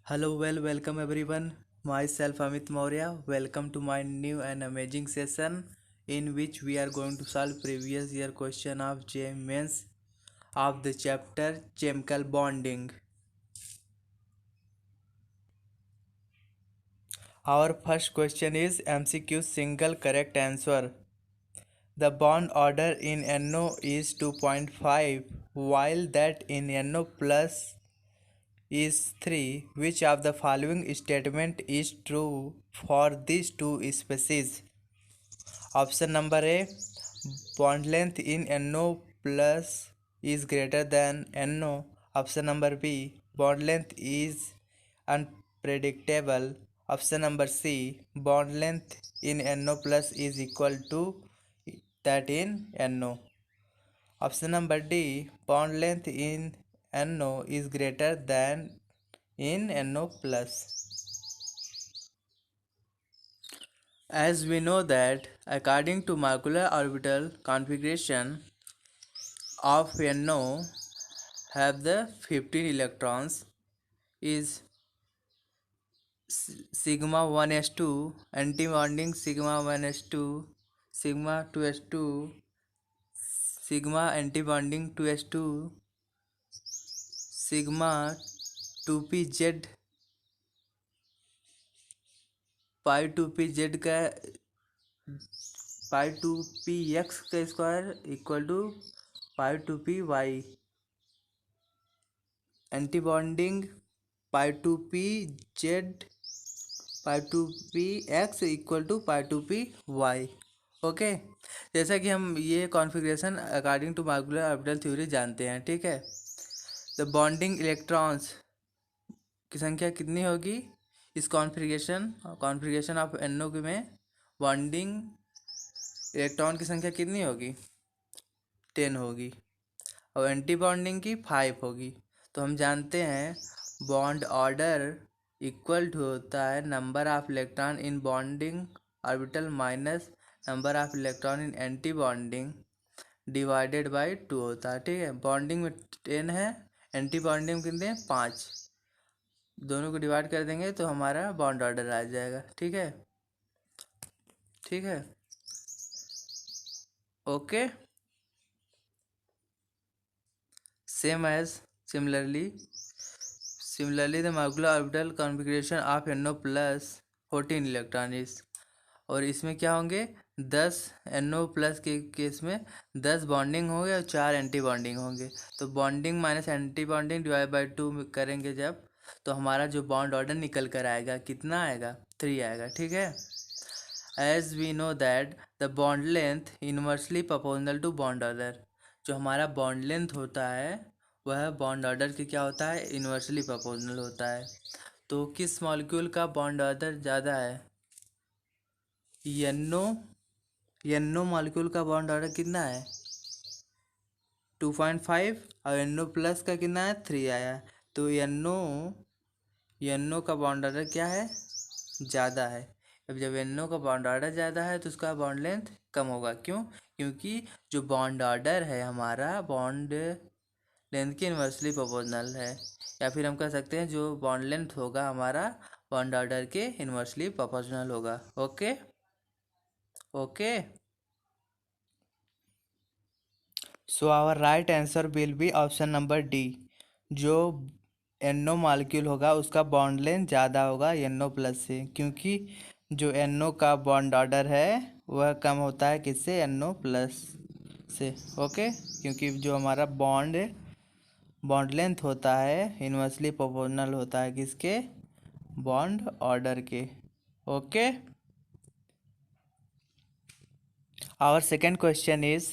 Hello, welcome everyone. Myself Amit Maurya. Welcome to my new and amazing session in which we are going to solve previous year question of JEE Mains of the chapter Chemical Bonding. Our first question is MCQ single correct answer. The bond order in NO is 2.5 while that in NO plus is 3. Which of the following statement is true for these two species? Option number A, bond length in NO plus is greater than NO. Option number B, bond length is unpredictable. Option number C, bond length in NO plus is equal to that in NO. Option number D, bond length in NO is greater than in NO plus. As we know that according to molecular orbital configuration of NO have the 15 electrons is sigma 1s2 anti-bonding sigma 1s2 sigma 2s2 sigma anti-bonding 2s2 sigma 2pz pi 2pz का pi 2px का square equal to pi 2py anti bonding pi 2pz pi 2px equal to pi 2py। Okay, जैसा कि हम ये configuration according to molecular orbital theory जानते हैं। ठीक है, द बॉन्डिंग इलेक्ट्रॉन्स की संख्या कितनी होगी इस कॉन्फ़िगरेशन ऑफ NO में? बॉन्डिंग इलेक्ट्रॉन की संख्या कितनी होगी? 10 होगी और एंटी बॉन्डिंग की 5 होगी। तो हम जानते हैं बॉन्ड ऑर्डर इक्वल टू होता है number of electron in bonding orbital minus number of electron in anti bonding divided by 2 होता है। ठीक है, बॉन्डिंग में 10 है, एंटी बॉन्डिंग में कितने 5, दोनों को डिवाइड कर देंगे तो हमारा बॉन्ड ऑर्डर आ जाएगा। ठीक है, ठीक है, okay. Similarly, the molecular orbital configuration of NO plus 14 electron इस, और इसमें क्या होंगे 10 NO प्लस के केस में 10 बॉन्डिंग होंगे और 4 एंटी बॉन्डिंग होंगे। तो bonding minus anti bonding divide by 2 करेंगे जब, तो हमारा जो बॉन्ड ऑर्डर निकल कर आएगा कितना आएगा 3 आएगा। ठीक है, as we know that the bond length inversely proportional to bond order. जो हमारा बॉन्ड लेंथ होता है वह बॉन्ड ऑर्डर के क्या होता है इनवर्सली प्रोपोर्शनल होता है। तो किस मॉलिक्यूल का बॉन्ड ऑर्डर ज़्यादा है? NO मॉलिक्यूल का बॉन्ड ऑर्डर कितना है 2.5 और NO प्लस का कितना है 3 आया है। तो NO का बॉन्ड ऑर्डर क्या है ज़्यादा है। अब जब NO का बॉन्ड ऑर्डर ज़्यादा है तो उसका बॉन्ड लेंथ कम होगा। क्यों? क्योंकि जो बॉन्ड ऑर्डर है हमारा बॉन्ड लेंथ के इन्वर्सली प्रोपोर्शनल है, या फिर हम कह सकते हैं जो बॉन्ड लेंथ होगा हमारा बॉन्ड ऑर्डर के इन्वर्सली प्रोपोर्शनल होगा। Okay okay, so our right answer will be option number D. जो NO मॉलिक्यूल होगा उसका बॉन्ड लेंथ ज़्यादा होगा NO प्लस से, क्योंकि जो NO का बॉन्ड ऑर्डर है वह कम होता है किससे NO प्लस से। ओके, क्योंकि जो हमारा बॉन्ड लेंथ होता है इन्वर्सली प्रोपोर्शनल होता है किसके बॉन्ड ऑर्डर के। Okay, our second question is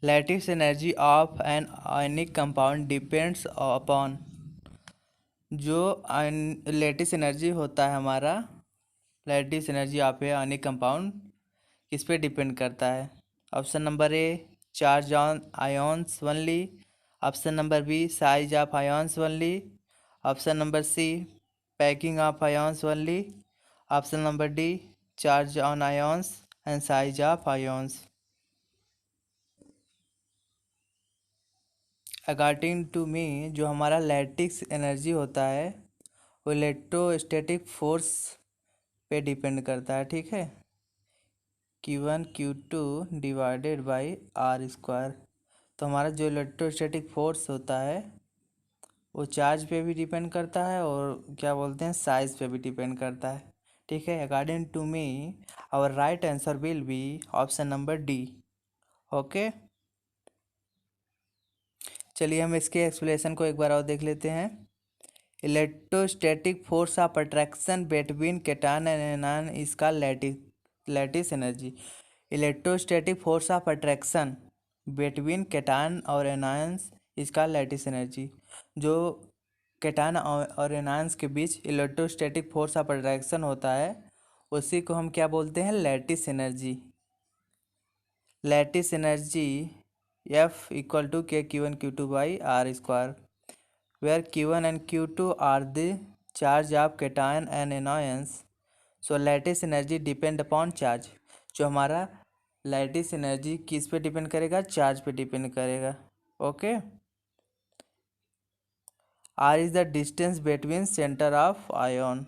lattice energy of an ionic compound depends upon. जो लैटिस एनर्जी होता है हमारा lattice energy of a ionic compound किस पे डिपेंड करता है? Option number A charge on ions only, option number B size of ions only, option number C packing of ions only, option number D charge on ions and size of ions. According to मी जो हमारा lattice energy होता है वो electrostatic force पे depend करता है, ठीक है। Q1 Q2 divided by are square. तो हमारा जो इलेक्ट्रोस्टैटिक फोर्स होता है वो चार्ज पे भी डिपेंड करता है और क्या बोलते हैं साइज पे भी डिपेंड करता है, ठीक है। According to me our right answer will be option number D. Okay, चलिए हम इसके एक्सप्लेनेशन को एक बार और देख लेते हैं। Electrostatic force of attraction between cation and anion is called lattice energy. Electrostatic force of attraction between cation और anions is called lattice energy. जो कैटायन और एनायंस के बीच इलेक्ट्रोस्टैटिक फोर्स ऑफ अट्रैक्शन होता है उसी को हम क्या बोलते हैं, lattice energy. Lattice energy F equal to K Q1 Q2 by R square, where Q1 and Q2 are the charge of cation and anions. So lattice energy depend upon charge। जो हमारा लैटिस एनर्जी किस पे depend करेगा, charge पे depend करेगा। Okay, R is the distance between centre of ion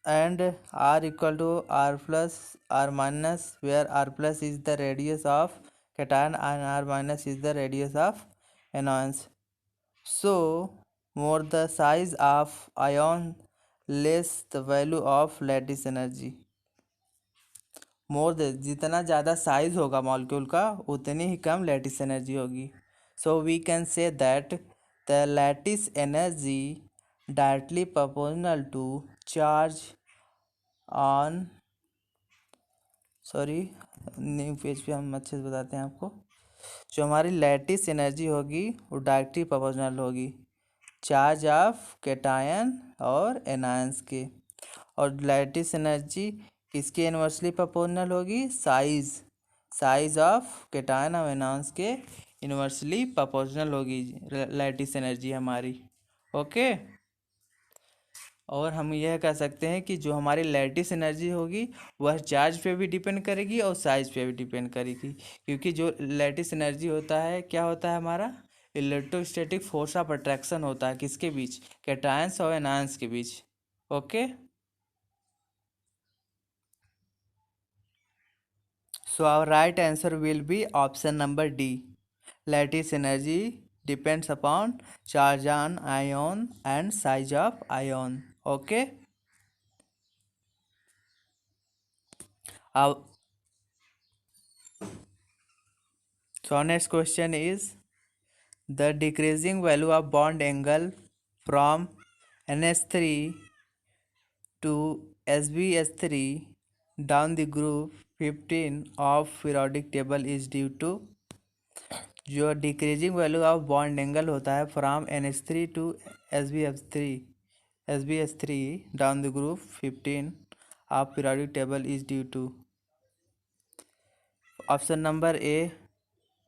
and R equal to R plus R minus, where R plus is the radius of cation and R minus is the radius of anions. So more the size of ion, less the value of lattice energy। More the जितना ज़्यादा size होगा molecule का उतनी ही कम lattice energy होगी। So we can say that the lattice energy directly proportional to charge on, sorry new page पे हम अच्छे से बताते हैं आपको। जो हमारी लैटिस एनर्जी होगी वो डायरेक्टली प्रोपोर्शनल होगी चार्ज ऑफ कैटायन और एनायंस के। और लैटिस एनर्जी किसके इन्वर्सली प्रोपोर्शनल होगी, साइज ऑफ कैटायन और एनायंस के इन्वर्सली प्रोपोर्शनल होगी लैटिस एनर्जी हमारी। ओके, और हम यह कह सकते हैं कि जो हमारी लैटिस एनर्जी होगी वह चार्ज पे भी डिपेंड करेगी और साइज पे भी डिपेंड करेगी, क्योंकि जो लैटिस एनर्जी होता है क्या होता है हमारा इलेक्ट्रोस्टैटिक फोर्स ऑफ अट्रैक्शन होता है किसके बीच, कैटायंस और एनायंस के बीच। Okay, so our right answer will be option number D। Lattice energy depends upon charge on ion and size of ion। Okay, our so next question is the decreasing value of bond angle from NH3 to SbS3 down the group 15 of periodic table is due to। जो decreasing value of bond angle होता है from NH3 to SbS3 down the group 15 of periodic table is due to. Option number A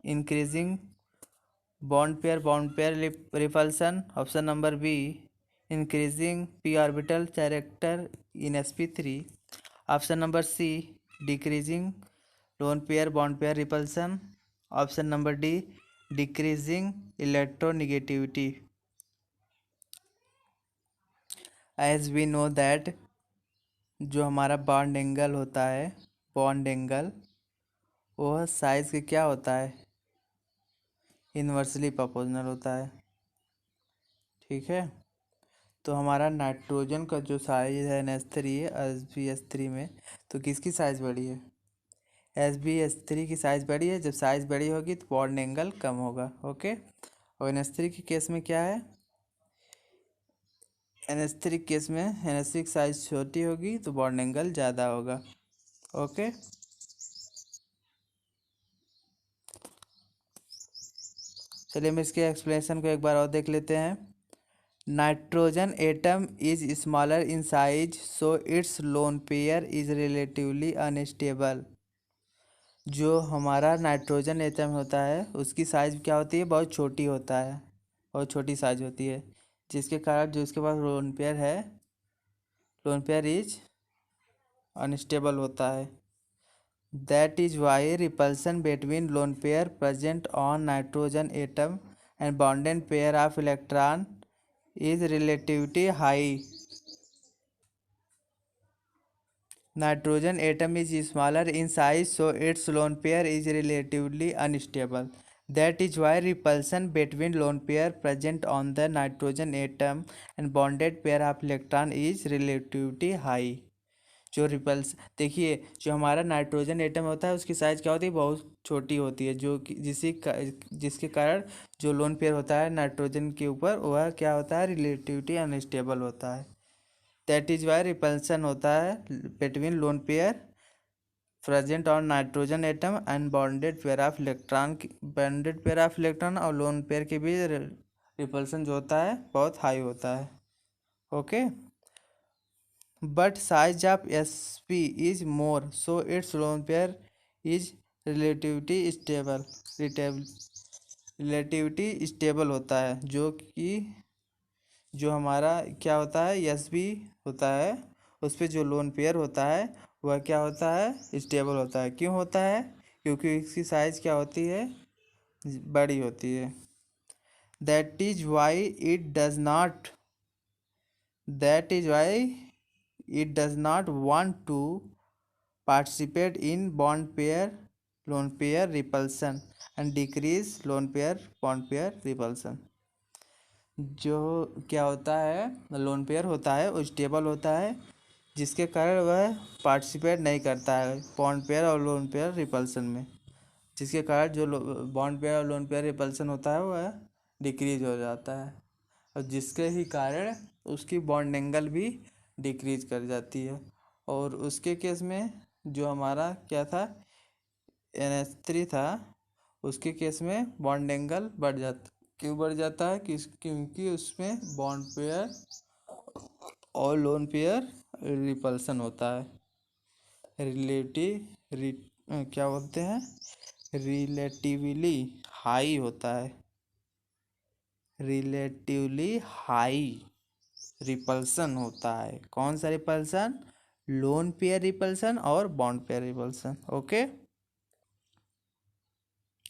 increasing bond pair repulsion. Option number B increasing p orbital character in sp3। Option number C decreasing lone pair bond pair repulsion. Option number D decreasing electronegativity. As we know that जो हमारा bond angle होता है, bond angle वह size के क्या होता है, inversely proportional होता है, ठीक है। तो हमारा नाइट्रोजन का जो साइज है NH3 है SbS3 में, तो किसकी साइज़ बड़ी है, SbS3 की साइज़ बड़ी है। जब साइज़ बड़ी होगी तो बॉन्ड एंगल कम होगा। ओके, और NH3 के केस में क्या है, NH3 केस में NH3 की साइज़ छोटी होगी तो बॉन्ड एंगल ज़्यादा होगा। ओके, चलिए हम इसके एक्सप्लेनेशन को एक बार और देख लेते हैं। Nitrogen atom is smaller in size so it's loan pair is relatively unstable. जो हमारा नाइट्रोजन एटम होता है उसकी साइज़ क्या होती है, बहुत छोटी होता है, बहुत छोटी साइज होती है, जिसके कारण जो उसके पास लोन पेयर है, लोन पेयर इज अनस्टेबल होता है। That is why repulsion between lone pair present on nitrogen atom and bonded pair of electron is relatively high. Nitrogen atom is smaller in size, so its lone pair is relatively unstable. That is why repulsion between lone pair present on the nitrogen atom and bonded pair of electron is relatively high. जो ripples देखिए, जो हमारा nitrogen atom होता है उसकी size क्या होती है, बहुत छोटी होती है, जो कि जिसके कारण जो लोन पेयर होता है नाइट्रोजन के ऊपर वह क्या होता है, रिलेटिविटी अनस्टेबल होता है. दैट इज वाई रिपल्सन होता है between lone pair present on nitrogen atom and bonded pair of electron. Bonded pair of electron और लोन पेयर के बीच रिपल्सन जो होता है बहुत हाई होता है. Okay. But size of sp is more, so its lone pair is relatively stable. relativity stable होता है, जो कि जो हमारा क्या होता है एस बी होता है उस पर जो लोन पेयर होता है वह क्या होता है, स्टेबल होता है. क्यों होता है, क्योंकि इसकी साइज क्या होती है, बड़ी होती है. That is why it does not that is why it does not want to participate in bond pair lone pair repulsion and decrease lone pair bond pair repulsion. जो क्या होता है लोन पेयर होता है वो स्टेबल होता है, जिसके कारण वह पार्टिसिपेट नहीं करता है बॉन्ड पेयर और लोन पेयर रिपल्सन में, जिसके कारण जो बॉन्ड पेयर और लोन पेयर रिपल्सन होता है वह डिक्रीज हो जाता है, और जिसके ही कारण उसकी बॉन्ड एंगल भी डिक्रीज कर जाती है. और उसके केस में जो हमारा क्या था NH3 था, उसके केस में बॉन्ड एंगल बढ़ जाता. क्यों बढ़ जाता है, क्योंकि उसमें बॉन्ड पेयर और लोन पेयर रिपल्सन होता है. क्या बोलते हैं, रिलेटिवली हाई होता है. रिलेटिवली हाई रिपल्सन होता है. कौन सा रिपल्सन, लोन पेयर रिपल्सन और bond pair repulsion. Okay.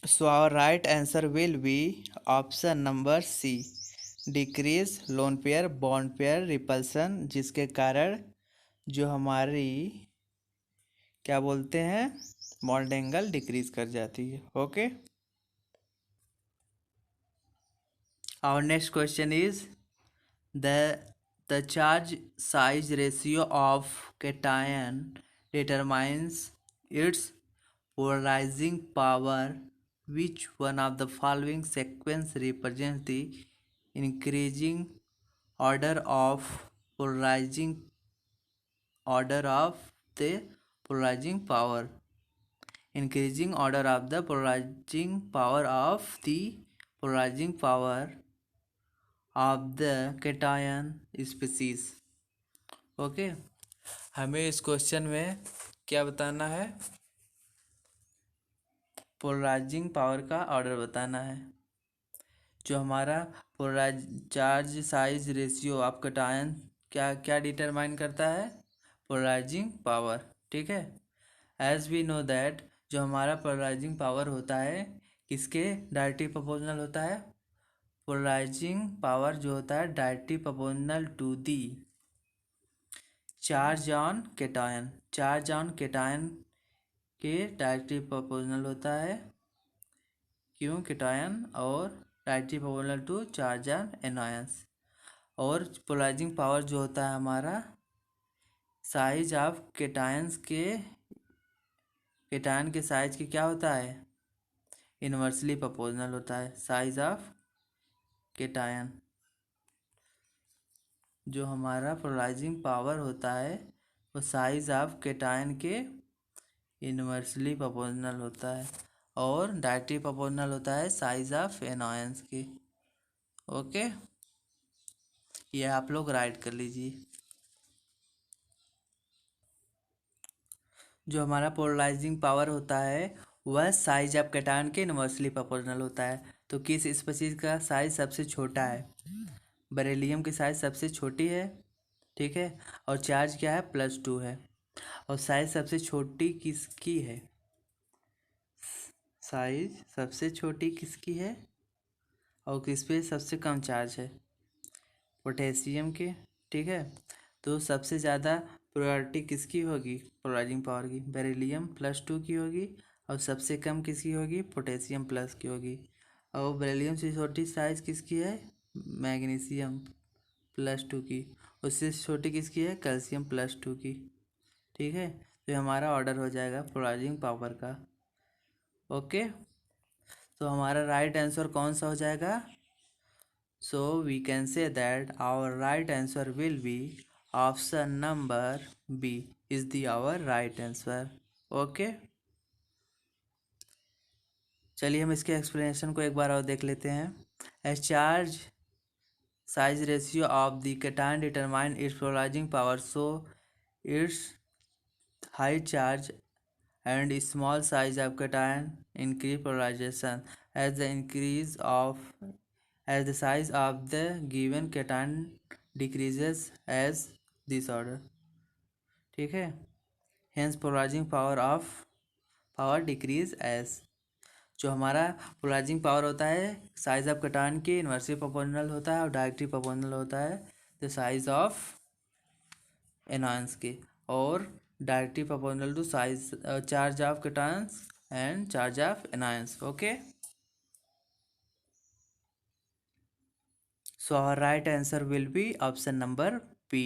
So our right answer will be option number C, decrease lone pair bond pair repulsion, जिसके कारण जो हमारी क्या बोलते हैं बॉन्ड एंगल डिक्रीज कर जाती है. Okay. Our next question is the charge size ratio of cation determines its polarizing power. Which one of the following sequence represents the increasing order of polarizing order of the polarizing power? Increasing order of the polarizing power of the polarizing power of the cation species. Okay. हमें इस question में क्या बताना है, polarizing power का order बताना है. जो हमारा polarize charge size ratio of cation क्या क्या डिटरमाइन करता है, पोलराइजिंग पावर. ठीक है. एज वी नो दैट जो हमारा पोलराइजिंग पावर होता है किसके डायरेक्टली प्रोपोर्शनल होता है, पोलराइजिंग पावर जो होता है directly proportional to the charge on cation. Charge on cation के डायरेक्टली प्रोपोर्शनल होता है. क्यों, कैटायन और directly proportional to charge on anions. और पोलराइजिंग पावर जो होता है हमारा साइज ऑफ कैटायंस के कैटायन के साइज के क्या होता है, इन्वर्सली प्रोपोर्शनल होता है. साइज ऑफ कैटायन जो हमारा पोलराइजिंग पावर होता है वो साइज ऑफ कैटायन के इन्वर्सली प्रोपोर्शनल होता है, और डायरेक्टली प्रोपोर्शनल होता है साइज ऑफ एनायंस की. ओके. ये आप लोग राइट कर लीजिए. जो हमारा पोलराइजिंग पावर होता है वह साइज ऑफ कैटायन के इन्वर्सली प्रोपोर्शनल होता है. तो किस स्पीशीज का साइज सबसे छोटा है, बेरिलियम की साइज सबसे छोटी है. ठीक है. और चार्ज क्या है, +2 है. और साइज सबसे छोटी किसकी है, साइज सबसे छोटी किसकी है और किस पे सबसे कम चार्ज है, पोटेशियम के, ठीक है। तो सबसे ज़्यादा प्रायोरिटी किसकी होगी पोलराइजिंग पावर की, बेरिलियम +2 की होगी, और सबसे कम किसकी होगी, पोटेशियम प्लस की होगी। और बेरिलियम से छोटी साइज किसकी है, मैग्नीशियम +2 की, उससे छोटी किसकी है, कैल्शियम +2 की, ठीक है। तो हमारा ऑर्डर हो जाएगा पोलराइजिंग पावर का। ओके, तो हमारा राइट आंसर कौन सा हो जाएगा, so we can say that our right answer will be option number B is the our right answer. Okay, चलिए हम इसके एक्सप्लेनेशन को एक बार और देख लेते हैं। As charge size ratio of the cation determine its polarizing power, so its high charge and small size of cation increase polarization as the increase of as the size of the given cation decreases as this order, ठीक है। hence polarizing power decrease as, जो हमारा polarising power होता है size of कटान के inversely proportional होता है और डायरेक्टली प्रोपोर्शनल होता है द साइज ऑफ एनॉन्स के, और directly proportional to size charge of cations and charge of anions. Okay, so our right answer will be option number B.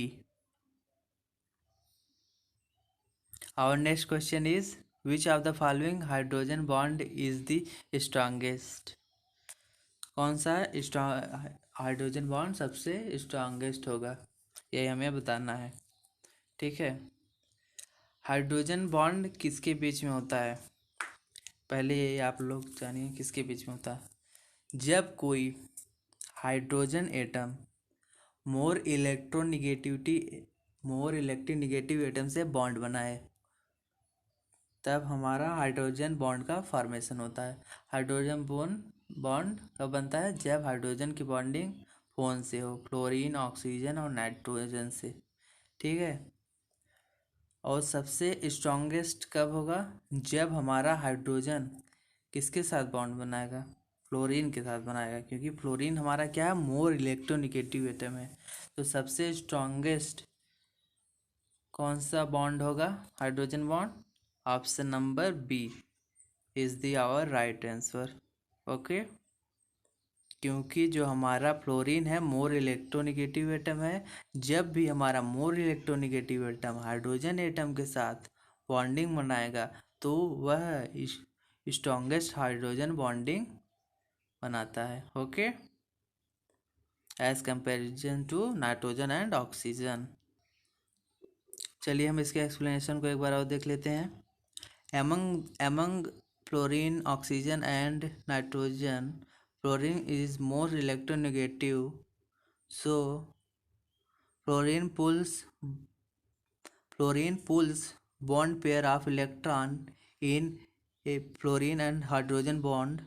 Our next question is which of the following hydrogen bond is the strongest, कौन सा hydrogen bond सबसे strongest होगा, ये हमें बताना है, ठीक है। हाइड्रोजन बॉन्ड किसके बीच में होता है, पहले ये आप लोग जानिए किसके बीच में होता है। जब कोई hydrogen atom more electronegative atom से बॉन्ड बनाए, तब हमारा हाइड्रोजन बॉन्ड का फॉर्मेशन होता है। हाइड्रोजन बॉन्ड कब बनता है, जब हाइड्रोजन की बॉन्डिंग कौन से हो, फ्लोरीन, ऑक्सीजन और नाइट्रोजन से, ठीक है। और सबसे स्ट्रॉन्गेस्ट कब होगा, जब हमारा हाइड्रोजन किसके साथ बॉन्ड बनाएगा, फ्लोरीन के साथ बनाएगा, क्योंकि फ्लोरीन हमारा क्या है, मोर इलेक्ट्रोनेगेटिव एटम है। तो सबसे स्ट्रॉन्गेस्ट कौन सा बॉन्ड होगा, hydrogen bond, option number B is the our right answer. Okay, क्योंकि जो हमारा फ्लोरीन है मोर इलेक्ट्रोनेगेटिव एटम है, जब भी हमारा more electronegative atom hydrogen atom के साथ बॉन्डिंग बनाएगा तो वह स्ट्रॉन्गेस्ट हाइड्रोजन बॉन्डिंग बनाता है। Okay, as comparison to nitrogen and oxygen. चलिए हम इसके एक्सप्लेनेशन को एक बार और देख लेते हैं। Among fluorine, oxygen and nitrogen, fluorine is more electronegative, so fluorine pulls bond pair of electron in a fluorine and hydrogen bond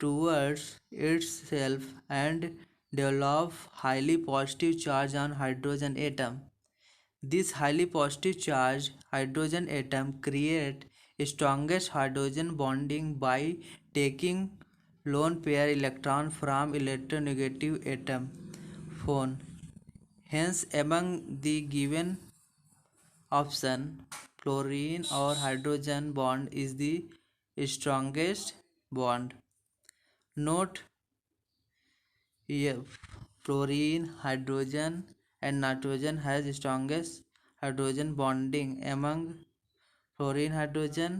towards itself and develop highly positive charge on hydrogen atom. This highly positive charge hydrogen atom create strongest hydrogen bonding by taking lone pair electron from electronegative atom phone. Hence, among the given option, fluorine or hydrogen bond is the strongest bond. Note here, fluorine, hydrogen and nitrogen has strongest hydrogen bonding among fluorine hydrogen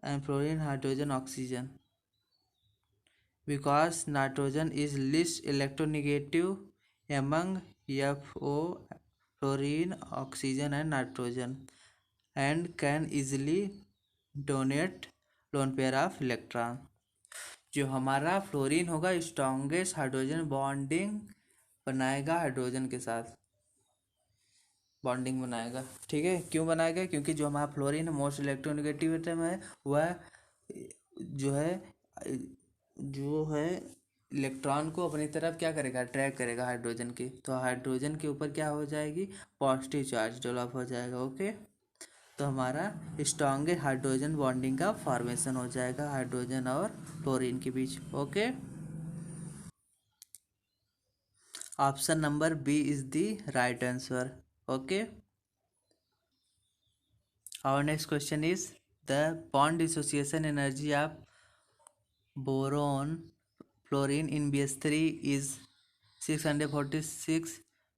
and fluorine hydrogen oxygen, because nitrogen is least electronegative among FO, fluorine, oxygen and nitrogen, and can easily donate lone pair of electron. जो हमारा fluorine होगा strongest hydrogen bonding बनाएगा, hydrogen के साथ bonding बनाएगा, ठीक है। क्यों बनाएगा, क्योंकि जो हमारा फ्लोरीन मोस्ट इलेक्ट्रोनेगेटिव एटम है वह जो है इलेक्ट्रॉन को अपनी तरफ क्या करेगा, अट्रैक्ट करेगा हाइड्रोजन के, तो हाइड्रोजन के ऊपर क्या हो जाएगी, पॉजिटिव चार्ज डेवलप हो जाएगा। ओके, तो हमारा स्ट्रॉन्गेस्ट हाइड्रोजन बॉन्डिंग का फॉर्मेशन हो जाएगा हाइड्रोजन और फ्लोरीन के बीच। Okay, option number B is the right answer. Okay. Our next question is the bond dissociation energy of boron fluorine in BS3 is 646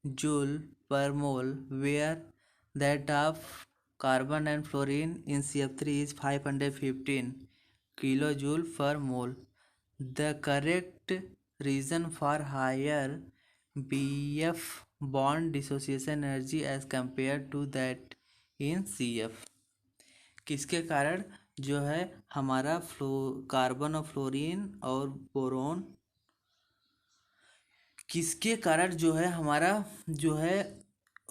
joule per mole, where that of carbon and fluorine in CF3 is 515 kilojoule per mole. The correct reason for higher BF bond dissociation energy as compared to that in CF. किसके कारण जो है हमारा carbon और fluorine और boron, किसके कारण जो है हमारा जो है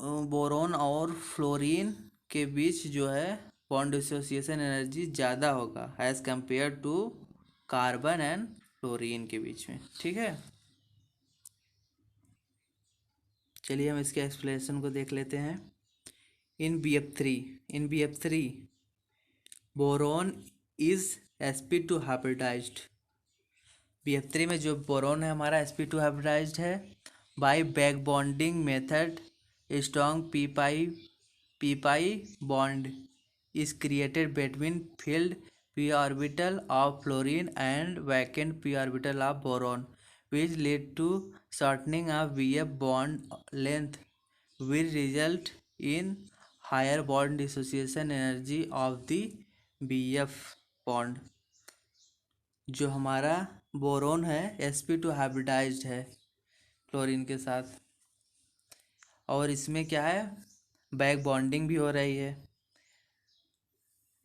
बोरोन और फ्लोरीन के बीच जो है बॉन्ड डिसोसिएशन एनर्जी ज़्यादा होगा as compare to carbon and fluorine के बीच में. ठीक है, चलिए हम इसके एक्सप्लेनेशन को देख लेते हैं. In B F three boron is sp2 hybridized. BF3 में जो बोरोन है हमारा sp2 हाइब्रिडाइज्ड है. By back bonding method strong p bond is created between filled p orbital of fluorine and vacant p orbital of boron, which lead to shortening of BF bond length, will result in higher bond dissociation energy of the BF bond. जो हमारा boron है sp2 hybridized है fluorine के साथ, और इसमें क्या है बैक बॉन्डिंग भी हो रही है.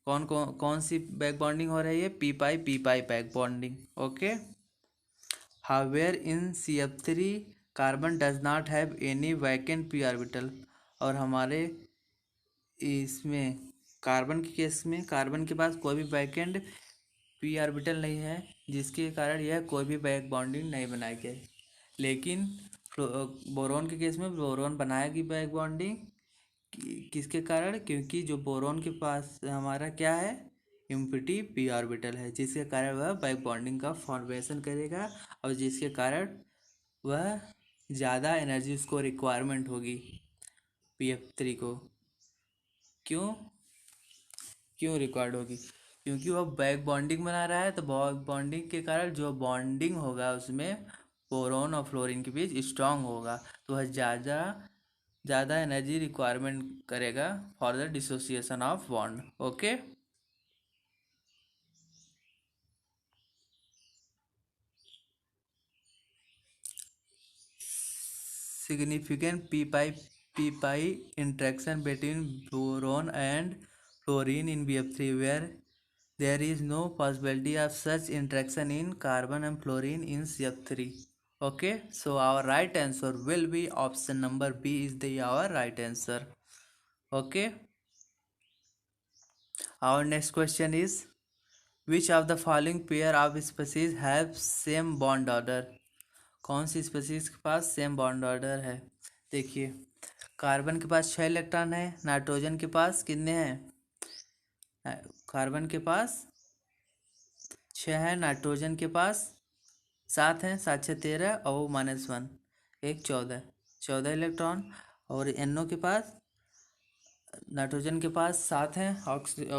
कौन सी बैक बॉन्डिंग हो रही है? P pi back bonding. Okay. However in CF3 carbon does not have any vacant p orbital. और हमारे इसमें कार्बन के केस में कार्बन के पास कोई भी वैकेंट p ऑर्बिटल नहीं है, जिसके कारण यह कोई भी बैक बॉन्डिंग नहीं बनाएगी. लेकिन बोरोन के केस में बोरोन बनाएगी बैक बॉन्डिंग. किसके कारण? क्योंकि जो बोरोन के पास हमारा क्या है एम्प्टी p ऑर्बिटल है, जिसके कारण वह बैक बॉन्डिंग का फॉर्मेशन करेगा और जिसके कारण वह ज़्यादा एनर्जी उसको रिक्वायरमेंट होगी BF3 को. क्यों रिक्वायर्ड होगी? क्योंकि वह बैक बॉन्डिंग बना रहा है, तो बैक बॉन्डिंग के कारण जो बॉन्डिंग होगा उसमें बोरोन और फ्लोरीन के बीच स्ट्रांग होगा, तो वह ज़्यादा एनर्जी रिक्वायरमेंट करेगा for the dissociation of bond. Okay. Significant p pi interaction between boron and fluorine in BF3, where there is no possibility of such interaction in carbon and fluorine in CF3. Okay, so our right answer will be option number B is our right answer. Okay. Our next question is, which of the following pair of species have same bond order? कौन सी species के पास same bond order है? देखिए, carbon के पास 6 electron है, nitrogen के पास कितने हैं? Carbon के पास 6 है, नाइट्रोजन के पास 7 हैं, 7 6 13 और -1 एक 14 इलेक्ट्रॉन. और NO के पास नाइट्रोजन के पास 7 हैं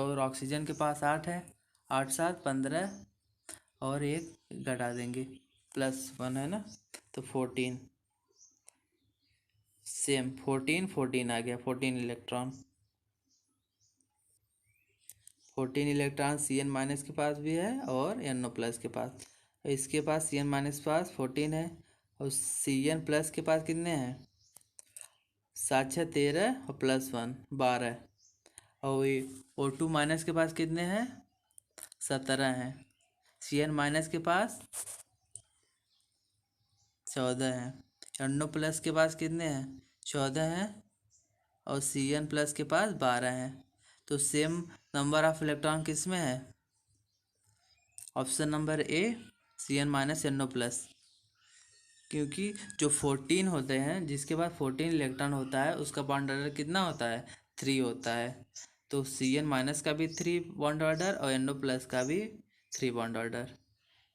और ऑक्सीजन के पास 8 है. 8 7 15 और एक घटा देंगे +1 है ना, तो 14. सेम 14 आ गया. 14 इलेक्ट्रॉन CN- के पास भी है और NO+ के पास. इसके पास CN- पास 14 है और CN+ के पास कितने हैं? 7 6 13 और +1 12. और ये O2- के पास कितने हैं? 17 हैं. CN- के पास 14 हैं. NO+ के पास कितने हैं? 14 हैं और CN+ के पास 12 हैं. तो सेम नंबर ऑफ इलेक्ट्रॉन किस में है? ऑप्शन नंबर ए CN- NO+. क्योंकि जो 14 होते हैं, जिसके पास 14 इलेक्ट्रॉन होता है, उसका बॉन्ड ऑर्डर कितना होता है? 3 होता है. तो CN- का भी 3 बॉन्ड ऑर्डर और NO+ का भी 3 bond order.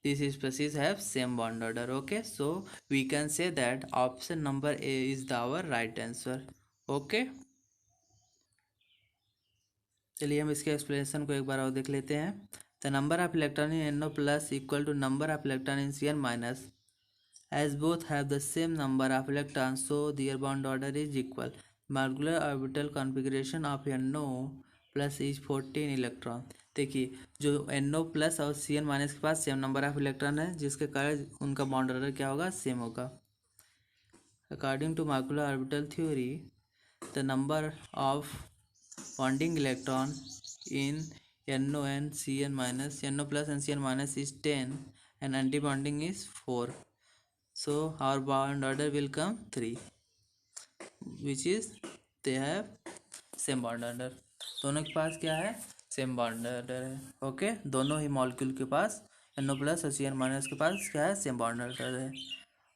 these species have same bond order. Okay, so we can say that option number A is our right answer. Okay, चलिए हम इसके एक्सप्लेनेशन को एक बार और देख लेते हैं. The number of electron in NO plus equal to number of electron in Cn minus. As both have the same number of electrons, so their bond order is equal. Molecular orbital configuration of NO plus is 14 electron. देखिए जो NO plus और Cn minus के पास same number of electron है, जिसके कारण उनका bond order क्या होगा, सेम होगा. According to molecular orbital theory, the number of bonding electron in NO and Cn minus, NO plus and Cn minus is 10 and antibonding is 4. So our bond order will come 3, which is they have same bond order. दोनों के पास क्या है, same bond order है. Okay, दोनों ही molecule के पास NO plus और Cn minus के पास क्या है, सेम बॉन्ड ऑर्डर है.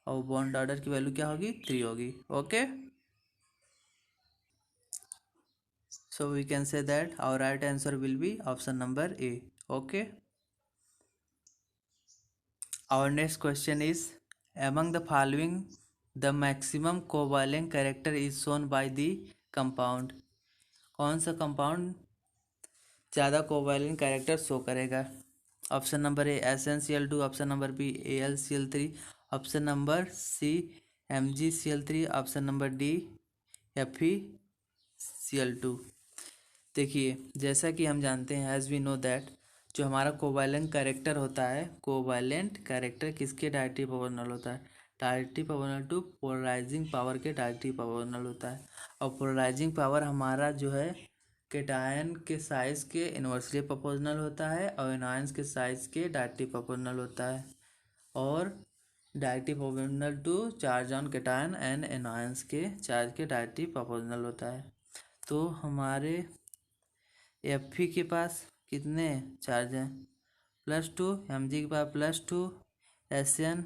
और बॉन्ड ऑर्डर की वैल्यू क्या होगी, 3 होगी. Okay, so we can say that our right answer will be option number A. Okay, our next question is, among the following the maximum covalent character is shown by the compound. कौन सा compound ज़्यादा covalent character show करेगा. Option number A SnCl2, option number B AlCl3, option number C MgCl3, option number D FeCl2. देखिए जैसा कि हम जानते हैं, एज वी नो दैट, जो हमारा कोवैलेंट कैरेक्टर होता है, कोवैलेंट कैरेक्टर किसके डायरेक्टली प्रोपोर्शनल होता है, directly proportional to polarizing power के डायरेक्टली प्रोपोर्शनल होता है. और पोलराइजिंग पावर हमारा जो है केटायन के साइज के इन्वर्सली प्रोपोर्शनल होता है और एनायंस के साइज के डायरेक्टली प्रोपोर्शनल होता है. और directly proportional to charge on cation and anions के चार्ज के डायरेक्टली प्रोपोर्शनल होता है. तो हमारे Fe के पास कितने चार्ज हैं, +2, Mg के पास +2, Sn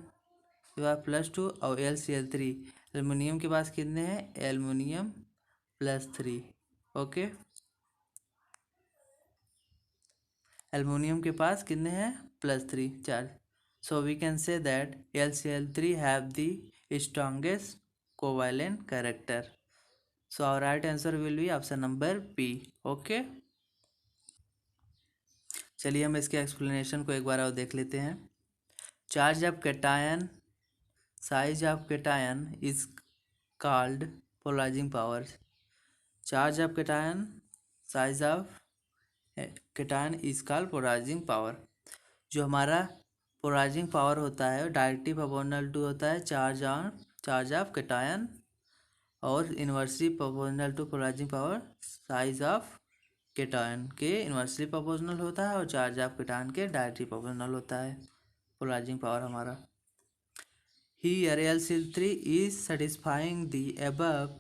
के पास +2 और LCl3. एल्युमिनियम के पास कितने हैं, एल्युमिनियम +3. ओके, एल्युमिनियम के पास कितने हैं, +3 charge. So we can say that LCl3 have the strongest covalent character. So our right answer will be option number B. Okay, चलिए हम इसके एक्सप्लेनेशन को एक बार और देख लेते हैं. Charge of cation, size of cation is called polarizing power. Charge of cation, size of cation is called polarizing power. जो हमारा पोलराइजिंग पावर होता है डायरेक्टली प्रोपोर्शनल टू होता है चार्ज ऑफ कैटायन, और inversely proportional to polarizing power size of cation के inversely proportional होता है और चार्ज ऑफ कैटायन के डायरेक्टली प्रोपोर्शनल होता है पोलराइजिंग पावर हमारा. Here Al3 is satisfying the above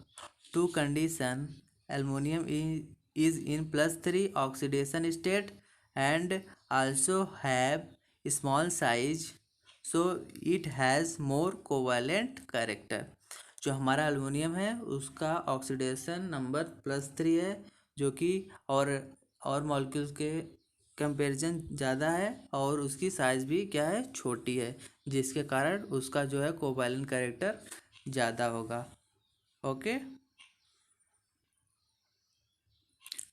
two condition. Aluminum is in +3 oxidation state and also have small size, so it has more covalent character. जो हमारा aluminium है उसका oxidation number +3 है, जो कि और मॉलिक्यूल्स के कंपैरिजन ज़्यादा है और उसकी साइज़ भी क्या है, छोटी है, जिसके कारण उसका जो है कोवैलेंट कैरेक्टर ज़्यादा होगा. Okay,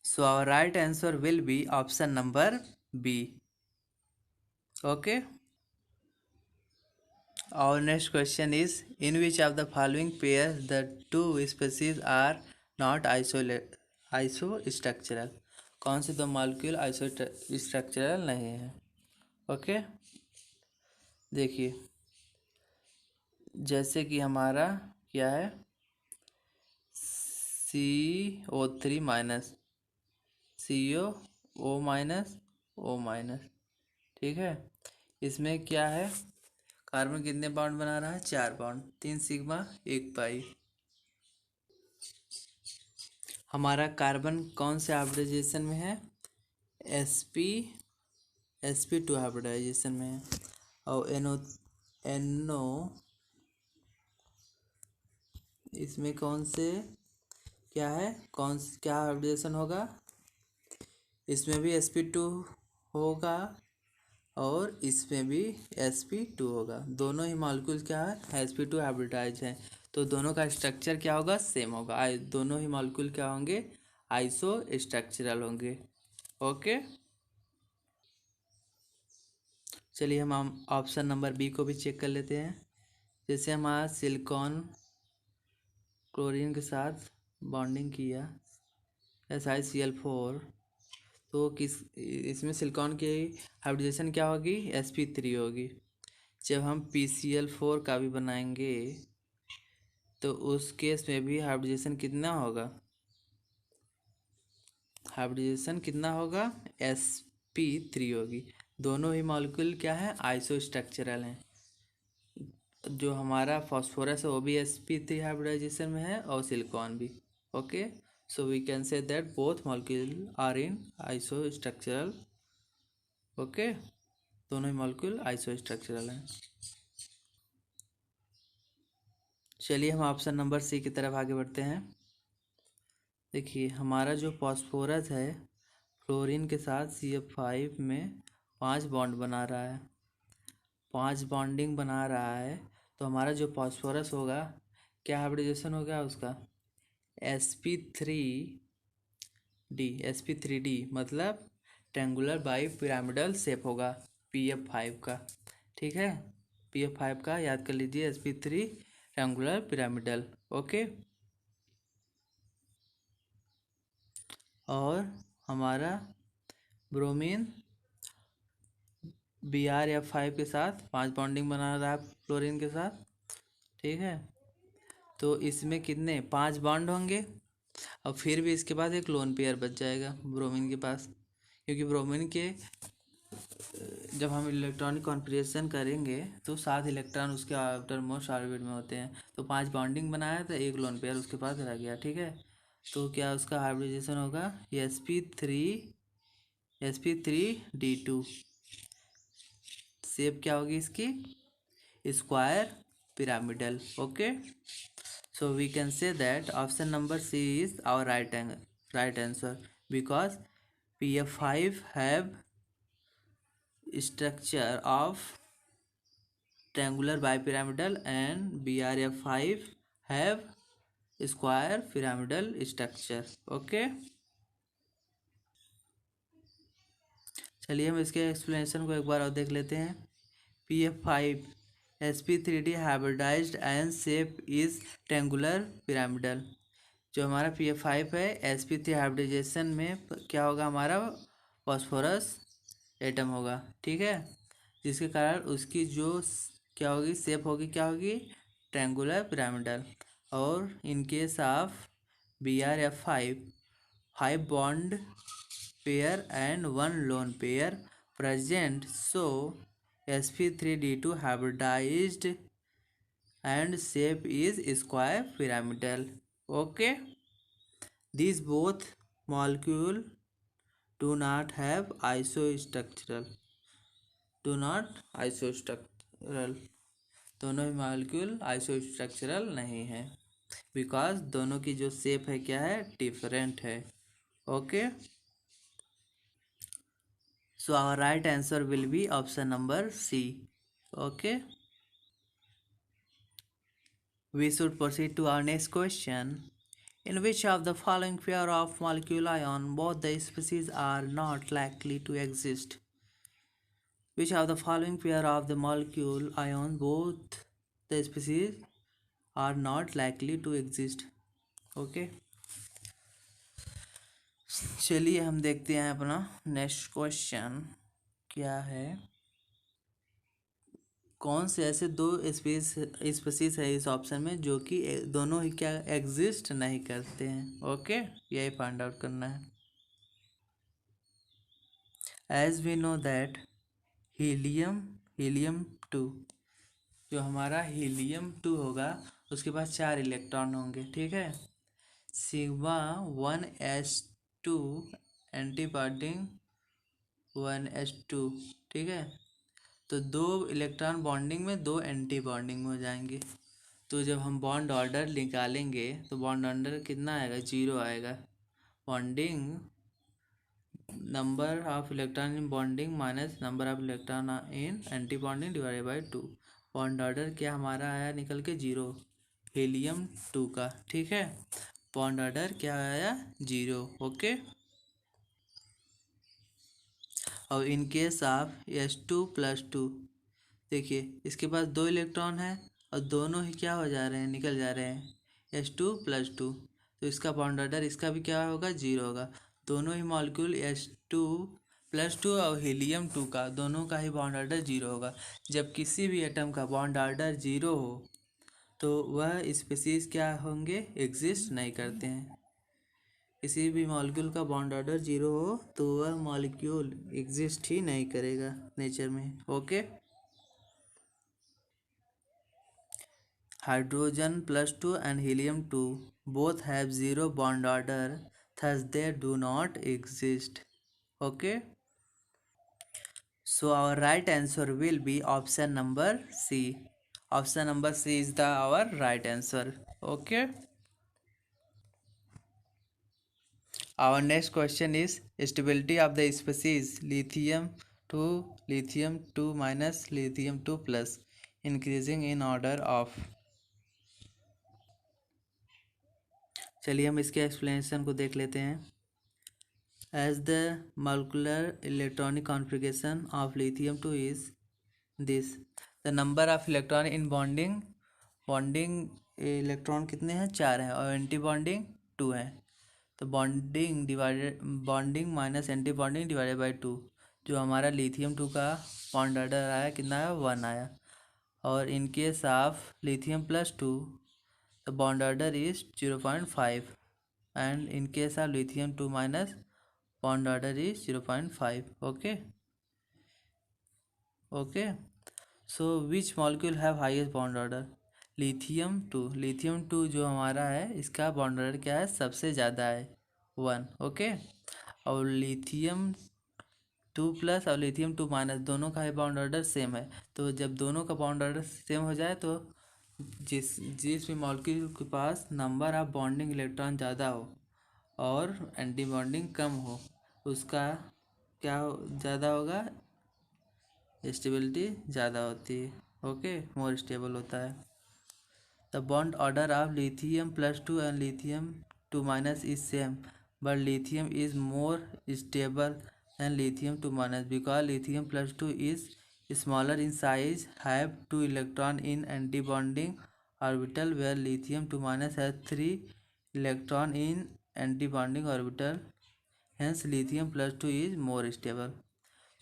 so our right answer will be option number B. Okay, our next question is, in which of the following pairs the two species are not isostructural. कौन से दो मॉलिक्यूल आइसोस्ट्रक्चरल नहीं है. ओके, देखिए जैसे कि हमारा क्या है, CO3 minus, CO minus, O minus. ठीक है, इसमें क्या है, कार्बन कितने बॉन्ड बना रहा है, 4 बॉन्ड, 3 सिग्मा 1 पाई. हमारा कार्बन कौन से हाइब्रिडाइजेशन में है, sp2 हाइब्रिडाइजेशन में है. और NO इसमें कौन से क्या है, क्या हाइब्रिडाइजेशन होगा, इसमें भी sp2 होगा और इसमें भी sp2 होगा। दोनों ही मॉलिक्यूल क्या है, sp2 हाइब्रिडाइज है, तो दोनों का स्ट्रक्चर क्या होगा, सेम होगा। दोनों ही मॉलिक्यूल क्या होंगे, आइसो स्ट्रक्चरल होंगे। ओके, चलिए हम ऑप्शन नंबर बी को भी चेक कर लेते हैं। जैसे हमारा सिलिकॉन क्लोरीन के साथ बॉन्डिंग किया SiCl4, तो किस इसमें सिलिकॉन की हाइब्रिडाइजेशन क्या होगी, sp3 होगी। जब हम PCl4 का भी बनाएंगे तो उस केस में भी हाइब्रिडाइजेशन कितना होगा, हाइब्रिडाइजेशन कितना होगा, sp3 होगी। दोनों ही मॉलिक्यूल क्या है, आइसो स्ट्रक्चरल हैं। जो हमारा फॉस्फोरस है वो भी sp3 हाइब्रिडाइजेशन में है और सिलिकॉन भी। Okay, so we can say that both molecule are in isostructural. Okay, दोनों ही मॉलिक्यूल आइसो स्ट्रक्चरल हैं। चलिए हम ऑप्शन नंबर सी की तरफ आगे बढ़ते हैं। देखिए हमारा जो फॉस्फोरस है फ्लोरीन के साथ CF5 में 5 बॉन्ड बना रहा है, 5 बॉन्डिंग बना रहा है, तो हमारा जो फॉस्फोरस होगा क्या हाइब्रिडाइजेशन हो गया उसका, sp3d मतलब ट्रेंगुलर बाई पिरामिडल शेप होगा PF5 का। ठीक है, PF5 का याद कर लीजिए, sp3 ट्रेंगुलर पिरामिडल। ओके, और हमारा ब्रोमीन BrF5 के साथ 5 बॉन्डिंग बना रहा है फ्लोरीन के साथ। ठीक है, तो इसमें कितने 5 बॉन्ड होंगे, और फिर भी इसके बाद एक लोन पेयर बच जाएगा ब्रोमीन के पास, क्योंकि ब्रोमीन के जब हम इलेक्ट्रॉनिक कॉन्फ़िगरेशन करेंगे तो 7 इलेक्ट्रॉन उसके आउटर मोस्ट ऑर्बिट में होते हैं, तो 5 बॉन्डिंग बनाया तो एक लोन पेयर उसके पास रह गया। ठीक है, तो क्या उसका हाइब्रिडाइजेशन होगा, sp3d2। शेप क्या होगी इसकी, square pyramidal. Okay, so we can say that option number C is our right answer, because PF5 have structure of triangular bipyramidal and BrF5 have square pyramidal structure। Okay, चलिए हम इसके explanation को एक बार और देख लेते हैं। PF5 sp3d hybridized and shape is triangular pyramidal. जो हमारा PF5 है sp3 हाइब्रिडाइजेशन में क्या होगा, हमारा फॉस्फोरस एटम होगा। ठीक है, जिसके कारण उसकी जो क्या होगी, शेप होगी, क्या होगी, ट्रेंगुलर पिरामिडल। और in case of BrF5 5 bond pair and 1 lone pair present, so sp3d2 hybridized and shape is square pyramidal। Okay, these both molecule do not have isostructural, do not isostructural, दोनों ही molecule आइसोस्ट्रक्चरल नहीं है, because दोनों की जो shape है क्या है, डिफरेंट है। Okay, so our right answer will be option number C. Okay, we should proceed to our next question. In which of the following pair of molecule ion both the species are not likely to exist? Which of the following pair of the molecule ion both the species are not likely to exist? Okay, चलिए हम देखते हैं अपना next question क्या है। कौन से ऐसे दो स्पीसीज है इस ऑप्शन में जो कि दोनों ही क्या एग्जिस्ट नहीं करते हैं। ओके, यही फाइंड आउट करना है। As we know that helium 2, जो हमारा हीलियम 2 होगा उसके पास 4 इलेक्ट्रॉन होंगे। ठीक है, σ1s2 एंटी बॉन्डिंग 1s2। ठीक है, तो 2 इलेक्ट्रॉन बॉन्डिंग में, 2 एंटी बॉन्डिंग में हो जाएंगे। तो जब हम बॉन्ड ऑर्डर निकालेंगे तो बॉन्ड ऑर्डर कितना आएगा, 0 आएगा। Bonding number of electron in bonding minus number of electron in anti bonding divided by 2। Bond order क्या हमारा आया निकल के 0, हीलियम 2 का, ठीक है। बॉन्ड ऑर्डर क्या आया 0, ओके। और इन केस ऑफ H2+2, देखिए इसके पास 2 इलेक्ट्रॉन है और दोनों ही क्या हो जा रहे हैं, निकल जा रहे हैं H2+2, तो इसका बॉन्ड ऑर्डर इसका भी क्या होगा 0 होगा। दोनों ही मॉलिक्यूल H2+2 और हीलियम 2 का दोनों का ही बॉन्ड ऑर्डर 0 होगा। जब किसी भी एटम का बॉन्ड ऑर्डर 0 हो तो वह स्पीसीज क्या होंगे, एग्जिस्ट नहीं करते हैं। किसी भी मॉलिक्यूल का बॉन्ड ऑर्डर 0 हो तो वह मॉलिक्यूल एग्जिस्ट ही नहीं करेगा नेचर में, okay. Hydrogen+2 and helium-2 both have 0 bond order, thus they do not exist, okay. So our right answer will be option number C. Option number C is our right answer, okay. Our next question is stability of the species lithium-2, lithium-2 minus lithium-2 plus increasing in order of। चलिए हम इसके explanation को देख लेते हैं। As the molecular electronic configuration of lithium-2 is this, the number of electron in bonding electron कितने हैं, 4 हैं, और एंटी बॉन्डिंग 2 हैं। तो bonding minus anti bonding divided by 2, जो हमारा लिथियम 2 का बॉन्ड ऑर्डर आया कितना आया, 1 आया। और in case of lithium+2 the bond order is 0.5 and in case of lithium-2 minus bond order is 0.5, okay. So which molecule have highest bond order, lithium-2 जो हमारा है इसका बॉन्ड ऑर्डर क्या है, सबसे ज़्यादा है 1, ओके। और lithium-2 प्लस और lithium-2 माइनस दोनों का ही बॉन्ड ऑर्डर सेम है। तो जब दोनों का बॉन्ड ऑर्डर सेम हो जाए तो जिस भी मॉलिक्यूल के पास नंबर ऑफ बॉन्डिंग इलेक्ट्रॉन ज़्यादा हो और एंटी बॉन्डिंग कम हो उसका क्या ज़्यादा होगा, स्टेबिलिटी ज़्यादा होती है, ओके, मोर स्टेबल होता है। The bond order of lithium+2 and lithium-2 minus is same but lithium is more stable than lithium-2 minus because lithium+2 is smaller in size, have 2 electron in antibonding orbital where lithium-2 minus has 3 electron in antibonding orbital, hence lithium+2 is more stable।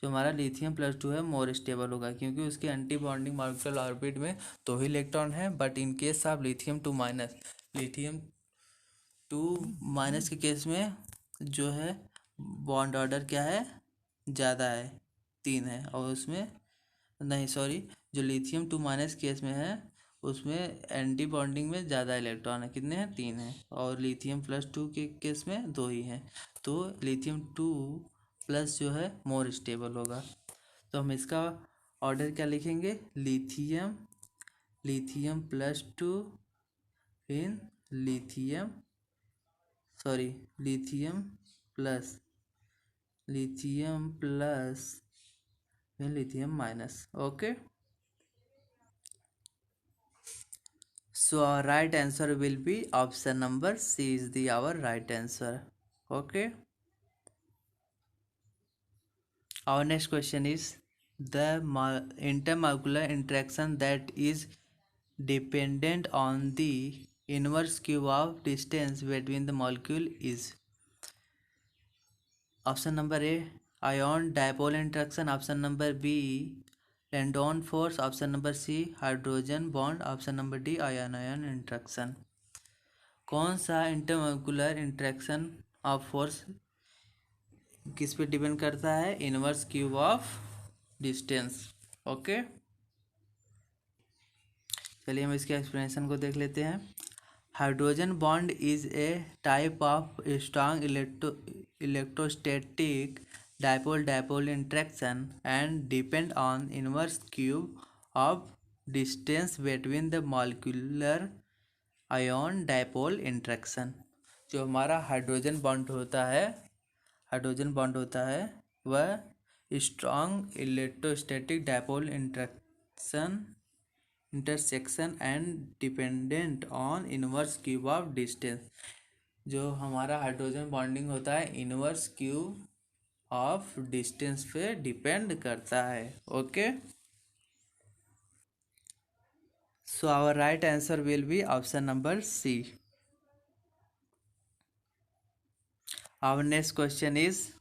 जो हमारा lithium+2 है more stable होगा क्योंकि उसके anti bonding molecular orbit में 2 ही electron है। But in case of lithium-2 minus के case में जो है बॉन्ड ऑर्डर क्या है, ज़्यादा है, 3 है। और उसमें नहीं सॉरी, जो lithium-2 माइनस केस में है उसमें एंटी बॉन्डिंग में ज़्यादा इलेक्ट्रॉन है, कितने हैं, 3 हैं। और lithium+2 के केस में 2 ही हैं। तो lithium-2 प्लस जो है मोर स्टेबल होगा। तो हम इसका ऑर्डर क्या लिखेंगे, lithium+2 फिर lithium प्लस फिर lithium minus, okay. So our right answer will be option number C is our right answer, okay. Our next question is the intermolecular interaction that is dependent on the inverse cube of distance between the molecule is। Option number A ion dipole interaction, option number B Landon force, option number C hydrogen bond, option number D ion ion interaction. कौन सा intermolecular interaction of force किस पे depend करता है, inverse cube of distance, okay. चलिए हम इसके explanation को देख लेते हैं। Hydrogen bond is a type of strong electrostatic dipole interaction and depend on inverse cube of distance between the molecular ion dipole interaction. जो हमारा हाइड्रोजन बॉन्ड होता है हाइड्रोजन बॉन्ड होता है वह strong electrostatic dipole intersection and dependent on inverse cube of distance. जो हमारा hydrogen bonding होता है इनवर्स क्यूब ऑफ डिस्टेंस पे डिपेंड करता है। Okay, so our right answer will be option number C. Our next question is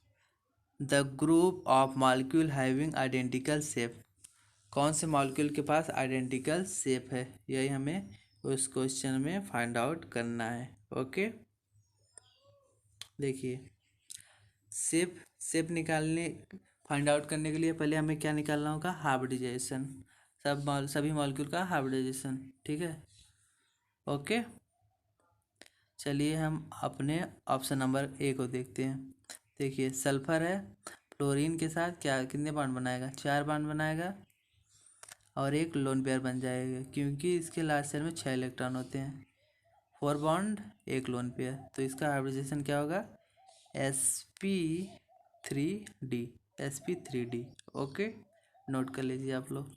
the group of molecule having identical shape. कौन से molecule के पास आइडेंटिकल शेप है, यही हमें उस क्वेश्चन में फाइंड आउट करना है। ओके, देखिए शेप शेप निकालने फाइंड आउट करने के लिए पहले हमें क्या निकालना होगा, हाइब्रिडाइजेशन। सभी मॉलिक्यूल का हाइब्रिडाइजेशन, ठीक है। ओके, चलिए हम अपने ऑप्शन नंबर ए को देखते हैं। देखिए सल्फर है, फ्लोरीन के साथ क्या कितने बॉन्ड बनाएगा, 4 बॉन्ड बनाएगा और एक लोन पेयर बन जाएगा, क्योंकि इसके लास्ट शेल में 6 इलेक्ट्रॉन होते हैं। 4 बॉन्ड एक लोन पेयर, तो इसका हाइब्रिडाइजेशन क्या होगा, sp3d। sp3d, ओके, नोट कर लीजिए आप लोग,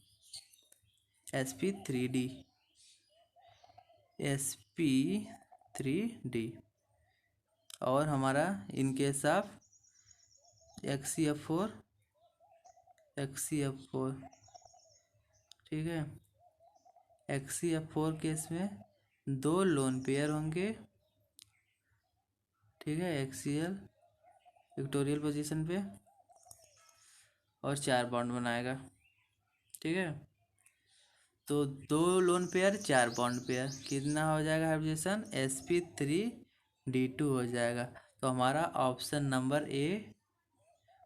sp3d, sp3d। और हमारा इन केस ऑफ HCF4, ठीक है। HCF4 केस में 2 लोन पेयर होंगे, ठीक है, HCl विक्टोरियल पोजीशन पे, और 4 बॉन्ड बनाएगा, ठीक है। तो 2 लोन पेयर 4 बॉन्ड पेयर, कितना हो जाएगा हाइब्रिडेशन, sp3d2 हो जाएगा। तो हमारा option number A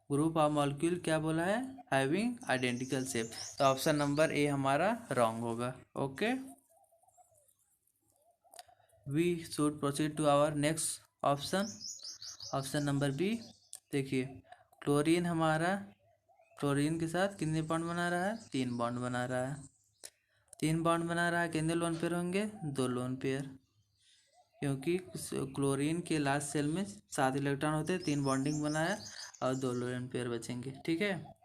group of molecule क्या बोला है, हैविंग आइडेंटिकल शेप, तो ऑप्शन नंबर ए हमारा रॉन्ग होगा। Okay, we should proceed to our next option, option number B. देखिए क्लोरीन हमारा क्लोरीन के साथ कितने बॉन्ड बना रहा है, 3 बॉन्ड बना रहा है। 3 बॉन्ड बना रहा है, कितने लोन पेयर होंगे, 2 लोन पेयर, क्योंकि क्लोरीन के लास्ट सेल में 7 इलेक्ट्रॉन होते हैं, 3 बॉन्डिंग बनाया और 2 लोन पेयर बचेंगे, ठीक है।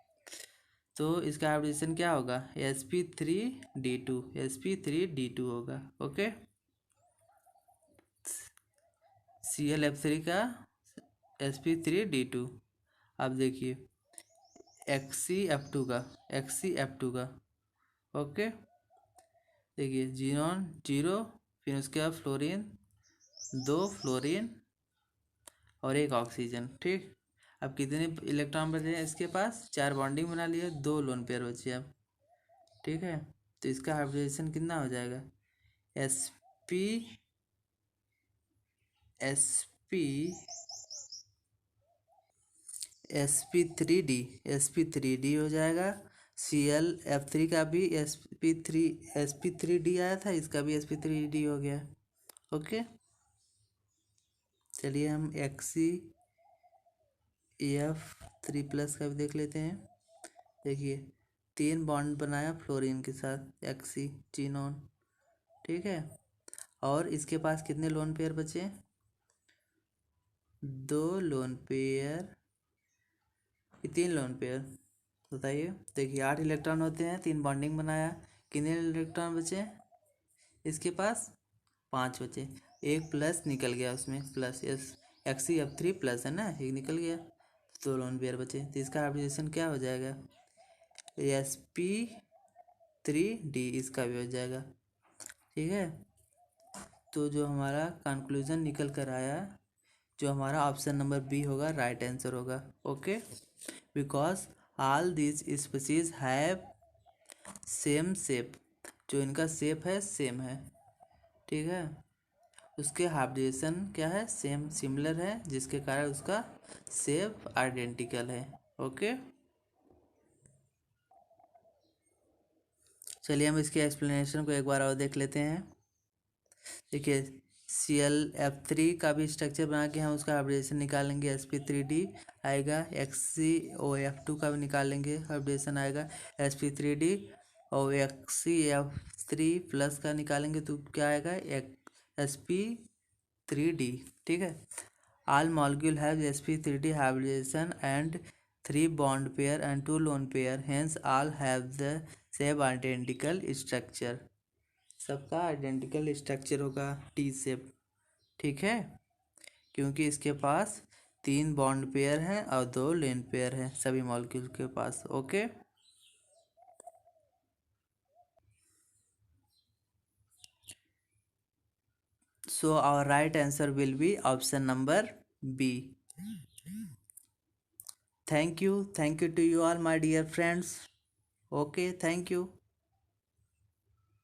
तो इसका हाइब्रिडेशन क्या होगा, sp3d2, sp3d2 होगा। ओके, ClF3 का sp3d2। अब देखिए HCF2 का, ओके, देखिए जीनोन 0, फिर उसके बाद फ्लोरीन, 2 फ्लोरीन और 1 ऑक्सीजन, ठीक। अब कितने इलेक्ट्रॉन बचे हैं इसके पास, 4 बॉन्डिंग बना लिए, 2 लोन पेयर बचे अब, ठीक है। तो इसका हाइब्रिडेशन कितना हो जाएगा, sp sp3d हो जाएगा। ClF3 का भी sp3d आया था, इसका भी sp3d हो गया। ओके, चलिए हम HCF3 प्लस का भी देख लेते हैं। देखिए 3 बॉन्ड बनाया फ्लोरीन के साथ, जीनोन, ठीक है। और इसके पास कितने लोन पेयर बचे, 2 लोन पेयर, 3 लोन पेयर, बताइए। देखिए 8 इलेक्ट्रॉन होते हैं, 3 बॉन्डिंग बनाया, कितने इलेक्ट्रॉन बचे इसके पास, 5 बचे, एक प्लस निकल गया उसमें, प्लस HCF3 प्लस है ना, एक निकल गया, 2 लोन पेयर बचे, तो इसका हाइब्रिडेशन क्या हो जाएगा, sp3d, इसका भी हो जाएगा, ठीक है। तो जो हमारा कंक्लूजन निकल कर आया, जो हमारा ऑप्शन नंबर बी होगा, राइट आंसर होगा। Okay, because all this species have same shape, जो इनका शेप है सेम है, ठीक है। उसके हाइब्रिडेशन क्या है, सेम सिमिलर है, जिसके कारण उसका शेप आइडेंटिकल है। ओके, चलिए हम इसके एक्सप्लेनेशन को एक बार और देख लेते हैं। देखिए ClF3 का भी स्ट्रक्चर बना के हम उसका हाइब्रिडेशन निकालेंगे, sp3d आएगा। HCOF2 का भी निकालेंगे, हाइब्रिडेशन आएगा sp3d, और HCF3 प्लस का निकालेंगे तो क्या आएगा, sp3d, ठीक है। All molecule have sp3 hybridization and 3 bond pair and 2 lone pair, hence all have the same identical structure. सबका आइडेंटिकल स्ट्रक्चर होगा टी शेप, ठीक है, क्योंकि इसके पास 3 बॉन्ड पेयर हैं और 2 लेन पेयर हैं सभी मॉलिक्यूल के पास. Okay, so our right answer will be option number B. Thank you to you all my dear friends. Okay, thank you.